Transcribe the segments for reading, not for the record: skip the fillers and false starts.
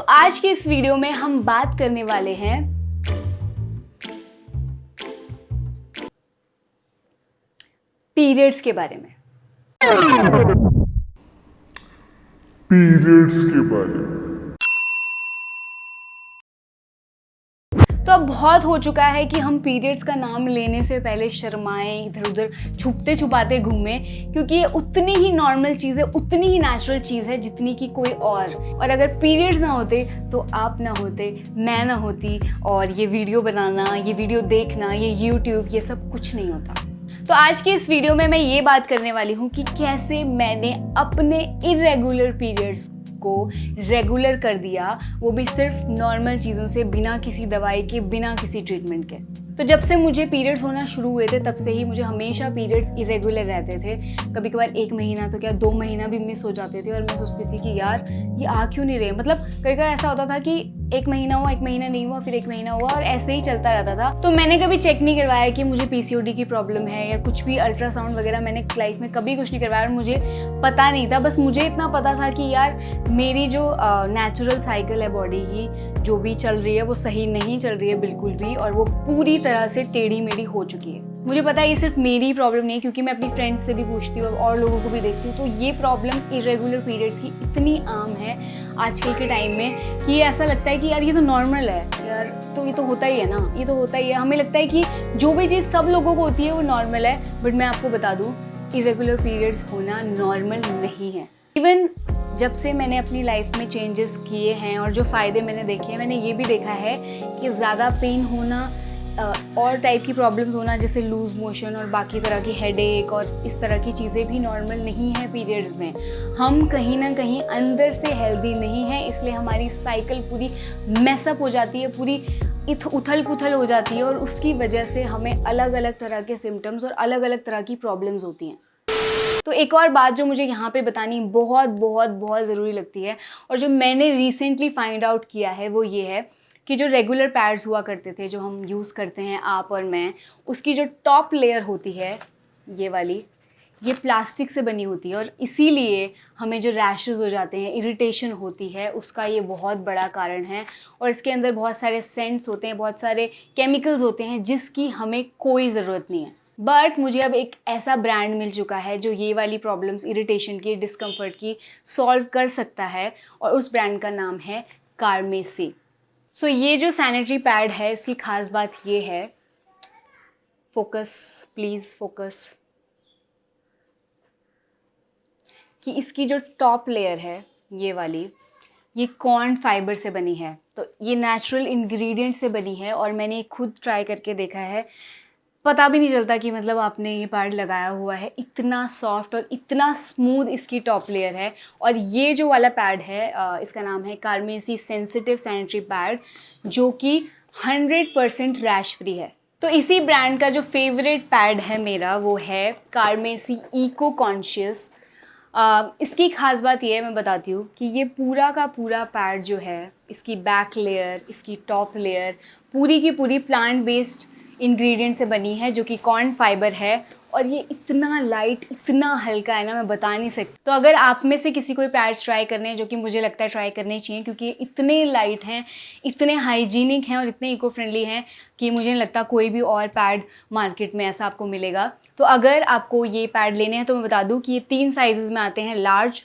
आज की इस वीडियो में हम बात करने वाले हैं पीरियड्स के बारे में। तो अब बहुत हो चुका है कि हम पीरियड्स का नाम लेने से पहले शर्माएं, इधर उधर छुपते छुपाते घूमें, क्योंकि ये उतनी ही नॉर्मल चीज़ है, उतनी ही नेचुरल चीज़ है जितनी कि कोई और अगर पीरियड्स ना होते तो आप ना होते, मैं ना होती, और ये वीडियो बनाना, ये वीडियो देखना, ये यूट्यूब, ये सब कुछ नहीं होता। तो आज की इस वीडियो में मैं ये बात करने वाली हूँ कि कैसे मैंने अपने इर्रेगुलर पीरियड्स को रेगुलर कर दिया, वो भी सिर्फ नॉर्मल चीज़ों से, बिना किसी दवाई के, बिना किसी ट्रीटमेंट के। तो जब से मुझे पीरियड्स होना शुरू हुए थे तब से ही मुझे हमेशा पीरियड्स इरेगुलर रहते थे। कभी कभार 1 महीना तो क्या 2 महीना भी मिस हो जाते थे और मैं सोचती थी कि यार ये आ क्यों नहीं रहे। मतलब कई बार ऐसा होता था कि 1 महीना हुआ, 1 महीना नहीं हुआ, फिर 1 महीना हुआ, और ऐसे ही चलता रहता था। तो मैंने कभी चेक नहीं करवाया कि मुझे पीसीओडी की प्रॉब्लम है या कुछ भी, अल्ट्रासाउंड वगैरह मैंने लाइफ में कभी कुछ नहीं करवाया और मुझे पता नहीं था। बस मुझे इतना पता था कि यार मेरी जो नेचुरल साइकिल है बॉडी की, जो भी चल रही है वो सही नहीं चल रही है बिल्कुल भी, और वो पूरी तरह से टेढ़ी मेढ़ी हो चुकी है। मुझे पता है ये सिर्फ मेरी प्रॉब्लम नहीं है, क्योंकि मैं अपनी फ्रेंड्स से भी पूछती हूँ और लोगों को भी देखती हूँ, तो ये प्रॉब्लम इरेगुलर पीरियड्स की इतनी आम है आजकल के टाइम में कि ऐसा लगता है कि यार ये तो नॉर्मल है यार, तो ये तो होता ही है ना, ये तो होता ही है। हमें लगता है कि जो भी चीज़ सब लोगों को होती है वो नॉर्मल है, बट मैं आपको बता दूँ इरेगुलर पीरियड्स होना नॉर्मल नहीं है। इवन जब से मैंने अपनी लाइफ में चेंजेस किए हैं और जो फ़ायदे मैंने देखे हैं, मैंने ये भी देखा है कि ज़्यादा पेन होना और टाइप की प्रॉब्लम्स होना, जैसे लूज़ मोशन और बाकी तरह की हेडेक और इस तरह की चीज़ें भी नॉर्मल नहीं है पीरियड्स में। हम कहीं ना कहीं अंदर से हेल्दी नहीं है, इसलिए हमारी साइकिल पूरी मैसअप हो जाती है, पूरी उथल पुथल हो जाती है, और उसकी वजह से हमें अलग अलग तरह के सिम्टम्स और अलग अलग तरह की प्रॉब्लम्स होती हैं। तो एक और बात जो मुझे यहाँ पे बतानी बहुत बहुत बहुत ज़रूरी लगती है, और जो मैंने रिसेंटली फाइंड आउट किया है, वो ये है कि जो रेगुलर पैड्स हुआ करते थे, जो हम यूज़ करते हैं आप और मैं, उसकी जो टॉप लेयर होती है ये वाली, ये प्लास्टिक से बनी होती है, और इसीलिए हमें जो रैशेस हो जाते हैं, इरिटेशन होती है, उसका ये बहुत बड़ा कारण है। और इसके अंदर बहुत सारे सेंट्स होते हैं, बहुत सारे केमिकल्स होते हैं जिसकी हमें कोई ज़रूरत नहीं है। बट मुझे अब एक ऐसा ब्रांड मिल चुका है जो ये वाली प्रॉब्लम्स, इरिटेशन की, डिस्कम्फर्ट की सॉल्व कर सकता है, और उस ब्रांड का नाम है कार्मेसी। सो ये जो सैनिटरी पैड है, इसकी ख़ास बात ये है, फोकस प्लीज़ फोकस, कि इसकी जो टॉप लेयर है ये वाली, ये कॉर्न फाइबर से बनी है। तो ये नेचुरल इंग्रेडिएंट से बनी है, और मैंने खुद ट्राई करके देखा है, पता भी नहीं चलता कि मतलब आपने ये पैड लगाया हुआ है। इतना सॉफ्ट और इतना स्मूथ इसकी टॉप लेयर है। और ये जो वाला पैड है, इसका नाम है कार्मेसी सेंसिटिव सैनिटरी पैड, जो कि 100% रैश फ्री है। तो इसी ब्रांड का जो फेवरेट पैड है मेरा, वो है कार्मेसी इको कॉन्शियस। इसकी ख़ास बात ये है, मैं बताती हूँ, कि ये पूरा का पूरा पैड जो है, इसकी बैक लेयर, इसकी टॉप लेयर पूरी की पूरी प्लांट बेस्ड इंग्रेडिएंट से बनी है, जो कि कॉर्न फाइबर है, और ये इतना लाइट, इतना हल्का है ना, मैं बता नहीं सकती। तो अगर आप में से किसी को पैड्स ट्राई करने हैं, जो कि मुझे लगता है ट्राई करने चाहिए, क्योंकि ये इतने लाइट हैं, इतने हाइजीनिक हैं और इतने इको फ्रेंडली हैं कि मुझे नहीं लगता कोई भी और पैड मार्केट में ऐसा आपको मिलेगा। तो अगर आपको ये पैड लेने हैं तो मैं बता दूं कि ये 3 साइजेस में आते हैं, large,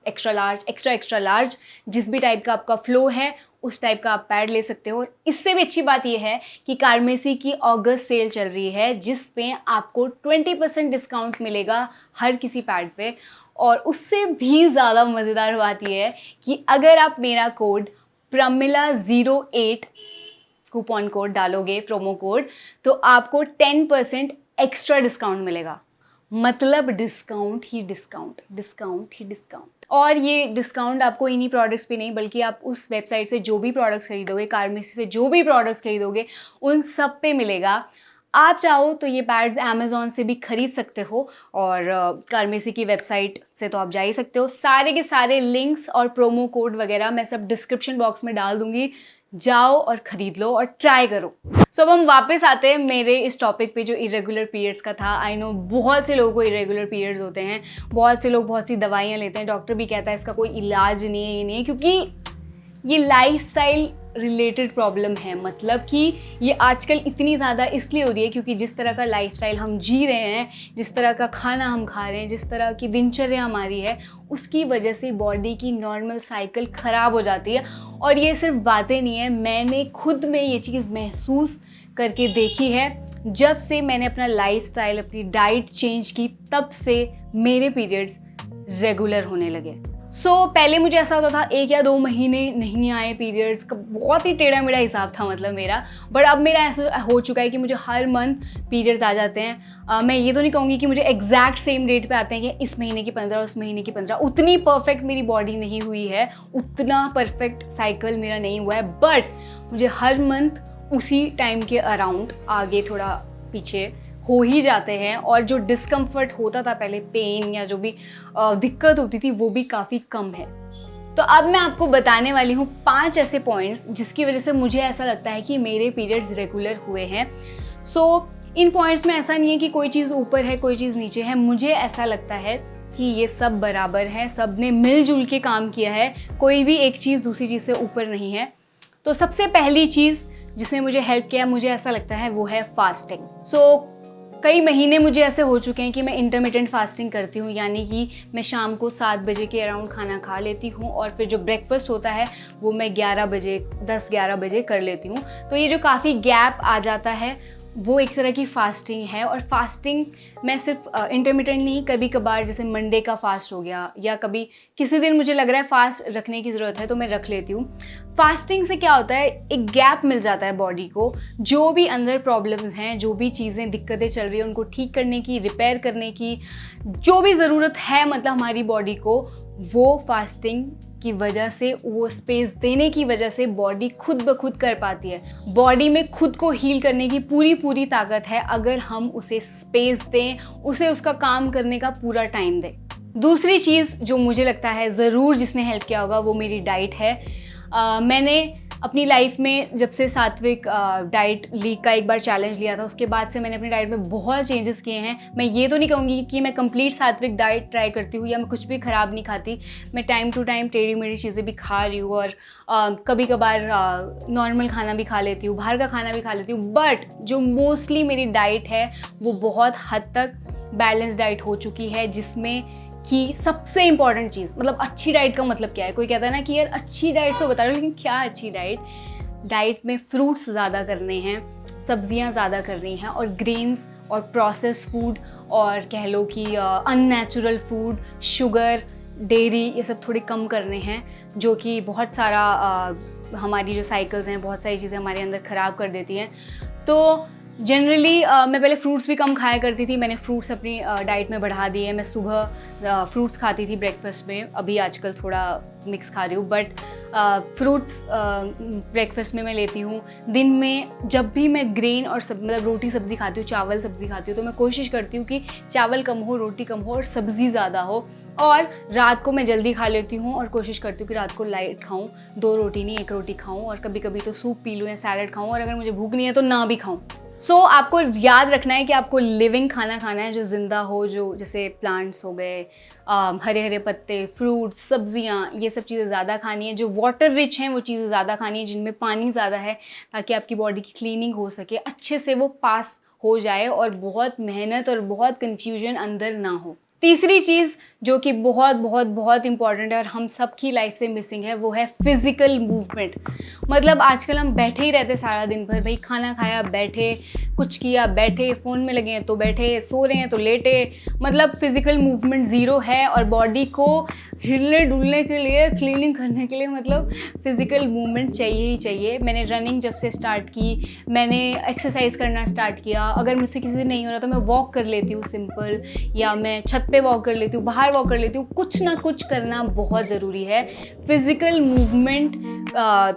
extra large, extra large. जिस भी टाइप का आपका फ्लो है उस टाइप का आप पैड ले सकते हो। और इससे भी अच्छी बात यह है कि कार्मेसी की अगस्त सेल चल रही है, जिस पे आपको 20% डिस्काउंट मिलेगा हर किसी पैड पे। और उससे भी ज़्यादा मज़ेदार बात यह है कि अगर आप मेरा कोड Pramila08 कूपन कोड डालोगे, प्रोमो कोड, तो आपको 10% एक्स्ट्रा डिस्काउंट मिलेगा। मतलब डिस्काउंट ही डिस्काउंट, डिस्काउंट ही डिस्काउंट। और ये डिस्काउंट आपको इन्हीं प्रोडक्ट्स पे नहीं, बल्कि आप उस वेबसाइट से जो भी प्रोडक्ट्स खरीदोगे, कार्मेसी से जो भी प्रोडक्ट्स खरीदोगे, उन सब पे मिलेगा। आप चाहो तो ये पैड्स अमेज़ॉन से भी खरीद सकते हो, और कार्मेसी की वेबसाइट से तो आप जा ही सकते हो। सारे के सारे लिंक्स और प्रोमो कोड वगैरह मैं सब डिस्क्रिप्शन बॉक्स में डाल दूंगी, जाओ और ख़रीद लो और ट्राई करो। सो अब हम वापस आते हैं मेरे इस टॉपिक पे जो इरेगुलर पीरियड्स का था। आई नो बहुत से लोगों को इरेगुलर पीरियड्स होते हैं, बहुत से लोग बहुत सी दवाइयाँ लेते हैं, डॉक्टर भी कहता है इसका कोई इलाज नहीं है, ये नहीं है, क्योंकि ये लाइफस्टाइल रिलेटेड प्रॉब्लम है, मतलब कि ये आजकल इतनी ज़्यादा इसलिए हो रही है क्योंकि जिस तरह का लाइफस्टाइल हम जी रहे हैं, जिस तरह का खाना हम खा रहे हैं, जिस तरह की दिनचर्या हमारी है, उसकी वजह से बॉडी की नॉर्मल साइकिल ख़राब हो जाती है। और ये सिर्फ बातें नहीं है, मैंने खुद में ये चीज़ महसूस करके देखी है। जब से मैंने अपना लाइफस्टाइल, अपनी डाइट चेंज की, तब से मेरे पीरियड्स रेगुलर होने लगे। पहले मुझे ऐसा होता था 1 या 2 महीने नहीं आए पीरियड्स का, बहुत ही टेढ़ा मेढ़ा हिसाब था मतलब मेरा। बट अब मेरा ऐसा हो चुका है कि मुझे हर मंथ पीरियड्स आ जाते हैं। मैं ये तो नहीं कहूँगी कि मुझे एग्जैक्ट सेम डेट पे आते हैं कि इस महीने की 15 उस महीने की 15, उतनी परफेक्ट मेरी बॉडी नहीं हुई है, उतना परफेक्ट साइकिल मेरा नहीं हुआ है। बट मुझे हर मंथ उसी टाइम के अराउंड, आगे थोड़ा पीछे हो ही जाते हैं। और जो डिस्कम्फर्ट होता था पहले, पेन या जो भी दिक्कत होती थी, वो भी काफ़ी कम है। तो अब मैं आपको बताने वाली हूँ 5 ऐसे पॉइंट्स जिसकी वजह से मुझे ऐसा लगता है कि मेरे पीरियड्स रेगुलर हुए हैं। इन पॉइंट्स में ऐसा नहीं है कि कोई चीज़ ऊपर है कोई चीज़ नीचे है, मुझे ऐसा लगता है कि ये सब बराबर है, सब ने मिलजुल के काम किया है, कोई भी एक चीज़ दूसरी चीज़ से ऊपर नहीं है। तो सबसे पहली चीज़ जिसने मुझे हेल्प किया, मुझे ऐसा लगता है, वो है फास्टिंग। कई महीने मुझे ऐसे हो चुके हैं कि मैं इंटरमिटेंट फास्टिंग करती हूँ, यानी कि मैं शाम को 7 बजे के अराउंड खाना खा लेती हूँ और फिर जो ब्रेकफास्ट होता है वो मैं 11 बजे 10-11 बजे कर लेती हूँ। तो ये जो काफ़ी गैप आ जाता है वो एक तरह की फास्टिंग है। और फास्टिंग मैं सिर्फ इंटरमिटेंट नहीं, कभी कभार जैसे मंडे का फास्ट हो गया, या कभी किसी दिन मुझे लग रहा है फास्ट रखने की ज़रूरत है तो मैं रख लेती हूँ। फास्टिंग से क्या होता है, एक गैप मिल जाता है बॉडी को, जो भी अंदर प्रॉब्लम्स हैं, जो भी चीज़ें दिक्कतें चल रही हैं उनको ठीक करने की, रिपेयर करने की जो भी ज़रूरत है मतलब हमारी बॉडी को, वो फास्टिंग की वजह से, वो स्पेस देने की वजह से बॉडी खुद ब खुद कर पाती है। बॉडी में खुद को हील करने की पूरी ताकत है अगर हम उसे स्पेस दें, उसे उसका काम करने का पूरा टाइम दें। दूसरी चीज़ जो मुझे लगता है ज़रूर जिसने हेल्प किया होगा वो मेरी डाइट है। मैंने अपनी लाइफ में जब से सात्विक डाइट लीग का एक बार चैलेंज लिया था, उसके बाद से मैंने अपनी डाइट में बहुत चेंजेस किए हैं। मैं ये तो नहीं कहूँगी कि मैं कंप्लीट सात्विक डाइट ट्राई करती हूँ या मैं कुछ भी ख़राब नहीं खाती। मैं टाइम टू टाइम टेढ़ी मेढ़ी चीज़ें भी खा रही हूँ और कभी कभार नॉर्मल खाना भी खा लेती हूँ, बाहर का खाना भी खा लेती हूँ। बट जो मोस्टली मेरी डाइट है वो बहुत हद तक बैलेंस डाइट हो चुकी है, जिसमें कि सबसे इंपॉर्टेंट चीज़, मतलब अच्छी डाइट का मतलब क्या है, कोई कहता है ना कि यार अच्छी डाइट तो बता रहे हो, लेकिन क्या अच्छी डाइट में फ्रूट्स ज़्यादा करने हैं, सब्जियां ज़्यादा करनी हैं, और ग्रेन्स और प्रोसेस फूड, और कह लो कि अननेचुरल फूड, शुगर, डेयरी, ये सब थोड़े कम करने हैं, जो कि बहुत सारा हमारी जो साइकिल्स हैं, बहुत सारी चीज़ें हमारे अंदर ख़राब कर देती हैं। तो जनरली मैं पहले फ्रूट्स भी कम खाया करती थी, मैंने फ्रूट्स अपनी डाइट में बढ़ा दिए। मैं सुबह फ्रूट्स खाती थी ब्रेकफास्ट में, अभी आजकल थोड़ा मिक्स खा रही हूँ, बट फ्रूट्स ब्रेकफास्ट में मैं लेती हूँ। दिन में जब भी मैं ग्रेन और मतलब रोटी सब्ज़ी खाती हूँ, चावल सब्ज़ी खाती हूँ, तो मैं कोशिश करती हूँ कि चावल कम हो, रोटी कम हो और सब्ज़ी ज़्यादा हो। और रात को मैं जल्दी खा लेती हूँ और कोशिश करती हूँ कि रात को लाइट खाऊँ, 2 रोटी नहीं 1 रोटी खाऊँ, और कभी कभी तो सूप पी लूँ या सैलड खाऊँ, और अगर मुझे भूख नहीं है तो ना भी खाऊँ। आपको याद रखना है कि आपको लिविंग खाना खाना है, जो ज़िंदा हो, जो जैसे प्लांट्स हो गए, हरे हरे पत्ते, फ्रूट्स, सब्जियां, ये सब चीज़ें ज़्यादा खानी है। जो वाटर रिच हैं वो चीज़ें ज़्यादा खानी है, जिनमें पानी ज़्यादा है, ताकि आपकी बॉडी की क्लीनिंग हो सके, अच्छे से वो पास हो जाए और बहुत मेहनत और बहुत कन्फ्यूजन अंदर ना हो। तीसरी चीज़ जो कि बहुत बहुत बहुत इंपॉर्टेंट है और हम सब की लाइफ से मिसिंग है, वो है फिज़िकल मूवमेंट। मतलब आजकल हम बैठे ही रहते सारा दिन भर, भाई खाना खाया बैठे, कुछ किया बैठे, फ़ोन में लगे हैं तो बैठे, सो रहे हैं तो लेटे, मतलब फ़िज़िकल मूवमेंट ज़ीरो है। और बॉडी को हिलने डुलने के लिए, क्लीनिंग करने के लिए, मतलब फ़िज़िकल मूवमेंट चाहिए ही चाहिए। मैंने रनिंग जब से स्टार्ट की, मैंने एक्सरसाइज करना स्टार्ट किया। अगर मुझसे किसी दिन नहीं हो रहा तो मैं वॉक कर लेती हूँ सिंपल, या मैं छत पे वॉक कर लेती हूँ, बाहर वॉक कर लेती हूँ। कुछ ना कुछ करना बहुत ज़रूरी है। फिज़िकल मूवमेंट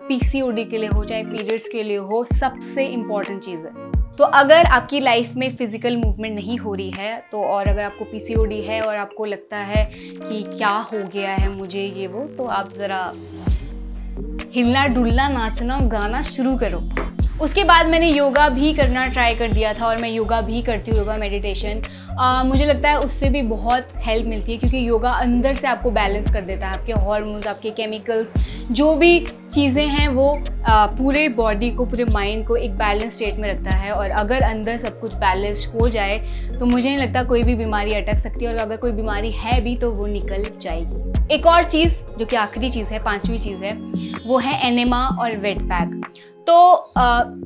पीसीओडी के लिए हो चाहे पीरियड्स के लिए हो, सबसे इम्पॉर्टेंट चीज़ है। तो अगर आपकी लाइफ में फ़िज़िकल मूवमेंट नहीं हो रही है तो, और अगर आपको पीसीओडी है और आपको लगता है कि क्या हो गया है मुझे ये वो, तो आप ज़रा हिलना डुलना, नाचना गाना शुरू करो। उसके बाद मैंने योगा भी करना ट्राई कर दिया था, और मैं योगा भी करती हूँ, योगा मेडिटेशन। मुझे लगता है उससे भी बहुत हेल्प मिलती है, क्योंकि योगा अंदर से आपको बैलेंस कर देता है, आपके हार्मोन्स, आपके केमिकल्स, जो भी चीज़ें हैं वो पूरे बॉडी को, पूरे माइंड को एक बैलेंस स्टेट में रखता है। और अगर अंदर सब कुछ बैलेंस हो जाए तो मुझे नहीं लगता कोई भी बीमारी अटक सकती है, और अगर कोई बीमारी है भी तो वो निकल जाएगी। एक और चीज़ जो कि आखिरी चीज़ है, 5वीं चीज़ है, वो है एनेमा और वेट पैक। तो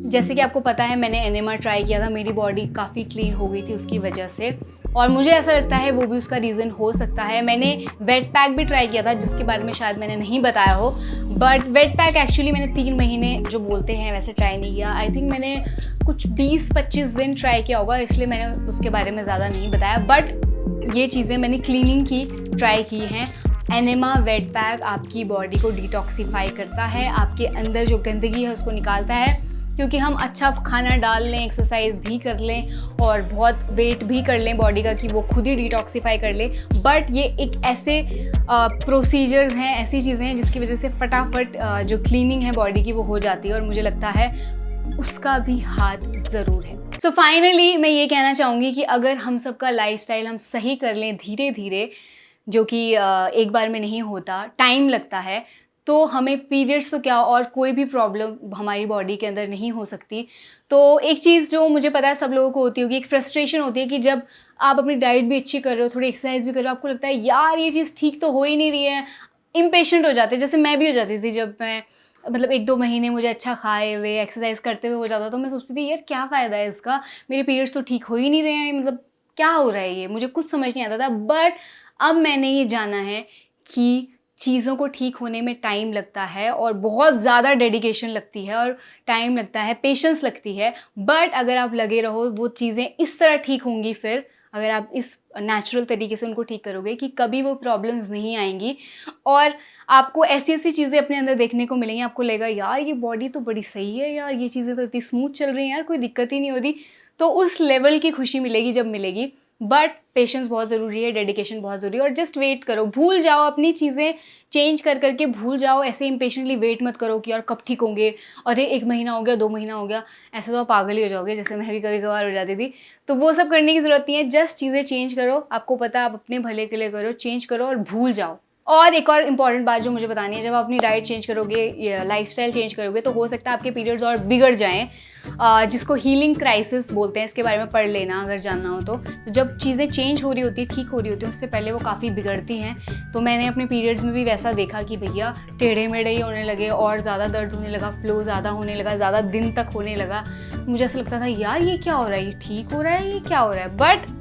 जैसे कि आपको पता है मैंने एनेमा ट्राई किया था, मेरी बॉडी काफ़ी क्लीन हो गई थी उसकी वजह से, और मुझे ऐसा लगता है वो भी उसका रीज़न हो सकता है। मैंने वेट पैक भी ट्राई किया था जिसके बारे में शायद मैंने नहीं बताया हो, बट वेट पैक एक्चुअली मैंने 3 महीने जो बोलते हैं वैसे ट्राई नहीं किया। आई थिंक मैंने कुछ 20-25 दिन ट्राई किया होगा, इसलिए मैंने उसके बारे में ज़्यादा नहीं बताया। बट ये चीज़ें मैंने क्लीनिंग की ट्राई की हैं। एनेमा वेट पैक आपकी बॉडी को डिटॉक्सिफाई करता है, आपके अंदर जो गंदगी है उसको निकालता है, क्योंकि हम अच्छा खाना डाल लें, एक्सरसाइज भी कर लें और बहुत वेट भी कर लें बॉडी का कि वो खुद ही डिटॉक्सिफाई कर ले, बट ये एक ऐसे प्रोसीजर्स हैं, ऐसी चीज़ें हैं जिसकी वजह से फटाफट जो क्लीनिंग है बॉडी की वो हो जाती है, और मुझे लगता है उसका भी हाथ ज़रूर है। सो फाइनली मैं ये कहना चाहूँगी कि अगर हम सबका लाइफस्टाइल हम सही कर लें धीरे धीरे, जो कि एक बार में नहीं होता, टाइम लगता है, तो हमें पीरियड्स तो क्या और कोई भी प्रॉब्लम हमारी बॉडी के अंदर नहीं हो सकती। तो एक चीज़ जो मुझे पता है सब लोगों को होती होगी, एक फ्रस्ट्रेशन होती है कि जब आप अपनी डाइट भी अच्छी कर रहे हो, थोड़ी एक्सरसाइज भी कर रहे हो, आपको लगता है यार ये चीज़ ठीक तो हो ही नहीं रही है, इम्पेशेंट हो जाते हैं। जैसे मैं भी हो जाती थी, जब मैं मतलब 1-2 महीने मुझे अच्छा खाए हुए एक्सरसाइज करते हुए हो जाता, तो मैं सोचती थी यार क्या फ़ायदा है इसका, मेरे पीरियड्स तो ठीक हो ही नहीं रहे हैं, मतलब क्या हो रहा है ये, मुझे कुछ समझ नहीं आता था। बट अब मैंने ये जाना है कि चीज़ों को ठीक होने में टाइम लगता है, और बहुत ज़्यादा डेडिकेशन लगती है, और टाइम लगता है, पेशेंस लगती है। बट अगर आप लगे रहो वो चीज़ें इस तरह ठीक होंगी, फिर अगर आप इस नेचुरल तरीके से उनको ठीक करोगे कि कभी वो प्रॉब्लम्स नहीं आएंगी, और आपको ऐसी ऐसी चीज़ें अपने अंदर देखने को मिलेंगी, आपको लगेगा यार ये बॉडी तो बड़ी सही है यार, ये चीज़ें तो इतनी स्मूथ चल रही हैं यार, कोई दिक्कत ही नहीं हो रही। तो उस लेवल की खुशी मिलेगी जब मिलेगी। बट पेशेंस बहुत ज़रूरी है, डेडिकेशन बहुत ज़रूरी है, और जस्ट वेट करो, भूल जाओ अपनी चीज़ें चेंज कर करके भूल जाओ। ऐसे इम्पेशेंटली वेट मत करो कि यार कब ठीक होंगे, अरे 1 महीना हो गया, 2 महीना हो गया, ऐसे तो आप पागल ही हो जाओगे, जैसे मैं भी कभी कभार हो जाती थी। तो वो सब करने की ज़रूरत नहीं है, जस्ट चीज़ें चेंज करो, आपको पता है आप अपने भले के लिए करो, चेंज करो और भूल जाओ। और एक और इम्पॉर्टेंट बात जो मुझे बतानी है, जब आप अपनी डाइट चेंज करोगे, लाइफस्टाइल चेंज करोगे, तो हो सकता है आपके पीरियड्स और बिगड़ जाएं, जिसको हीलिंग क्राइसिस बोलते हैं। इसके बारे में पढ़ लेना अगर जानना हो तो जब चीज़ें चेंज हो रही होती है, ठीक हो रही होती है, उससे पहले वो काफ़ी बिगड़ती हैं। तो मैंने अपने पीरियड्स में भी वैसा देखा कि भैया टेढ़े मेढ़े ही होने लगे, और ज़्यादा दर्द होने लगा, फ्लो ज़्यादा होने लगा, ज़्यादा दिन तक होने लगा। मुझे ऐसा लगता था यार ये क्या हो रहा है, ये ठीक हो रहा है, ये क्या हो रहा है। बट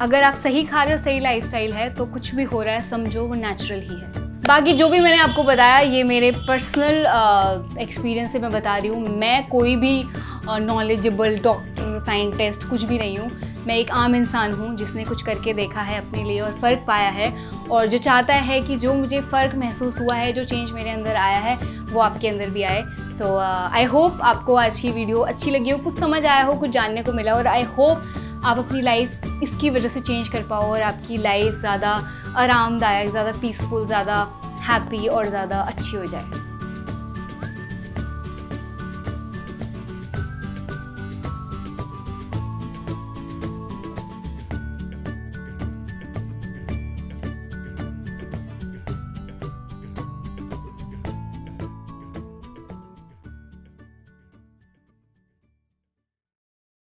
अगर आप सही खा रहे हो, सही लाइफस्टाइल है, तो कुछ भी हो रहा है समझो वो नेचुरल ही है। बाकी जो भी मैंने आपको बताया ये मेरे पर्सनल एक्सपीरियंस से मैं बता रही हूँ। मैं कोई भी नॉलेजेबल डॉक्टर, साइंटिस्ट कुछ भी नहीं हूँ। मैं एक आम इंसान हूँ जिसने कुछ करके देखा है अपने लिए और फ़र्क पाया है, और जो चाहता है कि जो मुझे फ़र्क महसूस हुआ है, जो चेंज मेरे अंदर आया है, वो आपके अंदर भी आए। तो आई होप आपको आज की वीडियो अच्छी लगी हो, कुछ समझ आया हो, कुछ जानने को मिला, और आई होप आप अपनी लाइफ इसकी वजह से चेंज कर पाओ, और आपकी लाइफ ज़्यादा आरामदायक, ज़्यादा पीसफुल, ज़्यादा हैप्पी और ज़्यादा अच्छी हो जाए।